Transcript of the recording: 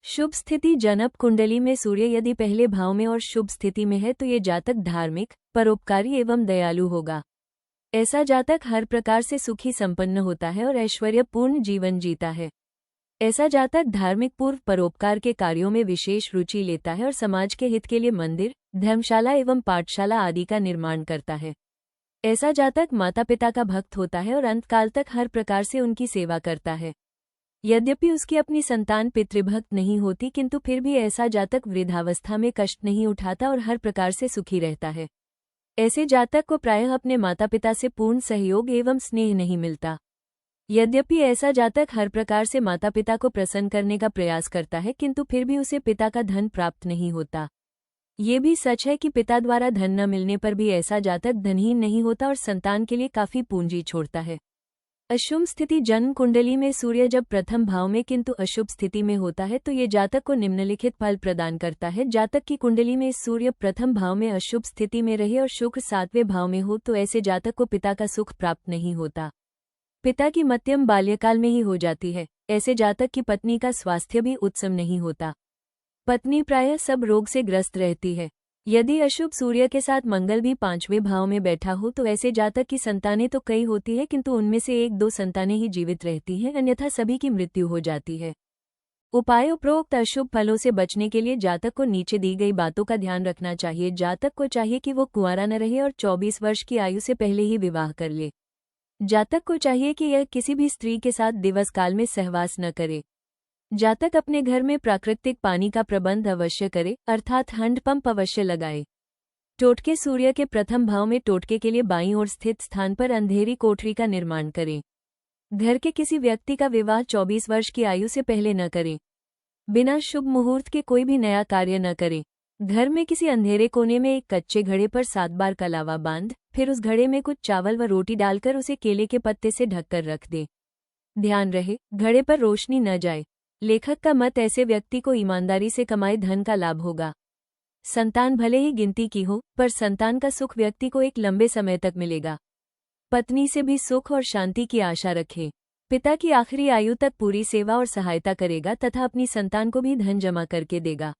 शुभ स्थिति जनप कुंडली में सूर्य यदि पहले भाव में और शुभ स्थिति में है तो ये जातक धार्मिक, परोपकारी एवं दयालु होगा। ऐसा जातक हर प्रकार से सुखी संपन्न होता है और ऐश्वर्यपूर्ण जीवन जीता है। ऐसा जातक धार्मिक पूर्व परोपकार के कार्यों में विशेष रुचि लेता है और समाज के हित के लिए मंदिर, धर्मशाला एवं पाठशाला आदि का निर्माण करता है। ऐसा जातक माता पिता का भक्त होता है और अंतकाल तक हर प्रकार से उनकी सेवा करता है। यद्यपि उसकी अपनी संतान पितृभक्त नहीं होती, किंतु फिर भी ऐसा जातक वृद्धावस्था में कष्ट नहीं उठाता और हर प्रकार से सुखी रहता है। ऐसे जातक को प्रायः अपने माता पिता से पूर्ण सहयोग एवं स्नेह नहीं मिलता। यद्यपि ऐसा जातक हर प्रकार से माता पिता को प्रसन्न करने का प्रयास करता है, किंतु फिर भी उसे पिता का धन प्राप्त नहीं होता। ये भी सच है कि पिता द्वारा धन न मिलने पर भी ऐसा जातक धनहीन नहीं होता और संतान के लिए काफी पूंजी छोड़ता है। अशुभ स्थिति जन्म कुंडली में सूर्य जब प्रथम भाव में किंतु अशुभ स्थिति में होता है तो ये जातक को निम्नलिखित फल प्रदान करता है। जातक की कुंडली में सूर्य प्रथम भाव में अशुभ स्थिति में रहे और शुक्र 7वें भाव में हो तो ऐसे जातक को पिता का सुख प्राप्त नहीं होता। पिता की मध्यम बाल्यकाल में ही हो जाती है। ऐसे जातक की पत्नी का स्वास्थ्य भी उत्तम नहीं होता। पत्नी प्रायः सब रोग से ग्रस्त रहती है। यदि अशुभ सूर्य के साथ मंगल भी 5वें भाव में बैठा हो तो ऐसे जातक की संतानें तो कई होती है, किंतु उनमें से 1-2 संतानें ही जीवित रहती हैं, अन्यथा सभी की मृत्यु हो जाती है। उपाय उपरोक्त अशुभ फलों से बचने के लिए जातक को नीचे दी गई बातों का ध्यान रखना चाहिए। जातक को चाहिए कि वो कुंवारा न रहे और 24 वर्ष की आयु से पहले ही विवाह कर ले। जातक को चाहिए कि यह किसी भी स्त्री के साथ दिवस काल में सहवास न करे। जातक अपने घर में प्राकृतिक पानी का प्रबंध अवश्य करे, अर्थात हैंडपंप अवश्य लगाए। टोटके सूर्य के प्रथम भाव में टोटके के लिए बाईं ओर स्थित स्थान पर अंधेरी कोठरी का निर्माण करें। घर के किसी व्यक्ति का विवाह 24 वर्ष की आयु से पहले न करें। बिना शुभ मुहूर्त के कोई भी नया कार्य न करें। घर में किसी अंधेरे कोने में एक कच्चे घड़े पर 7 बार कलावा बांध, फिर उस घड़े में कुछ चावल व रोटी डालकर उसे केले के पत्ते से ढककर रख दे। ध्यान रहे, घड़े पर रोशनी न जाए। लेखक का मत ऐसे व्यक्ति को ईमानदारी से कमाए धन का लाभ होगा। संतान भले ही गिनती की हो, पर संतान का सुख व्यक्ति को एक लंबे समय तक मिलेगा। पत्नी से भी सुख और शांति की आशा रखे। पिता की आखिरी आयु तक पूरी सेवा और सहायता करेगा तथा अपनी संतान को भी धन जमा करके देगा।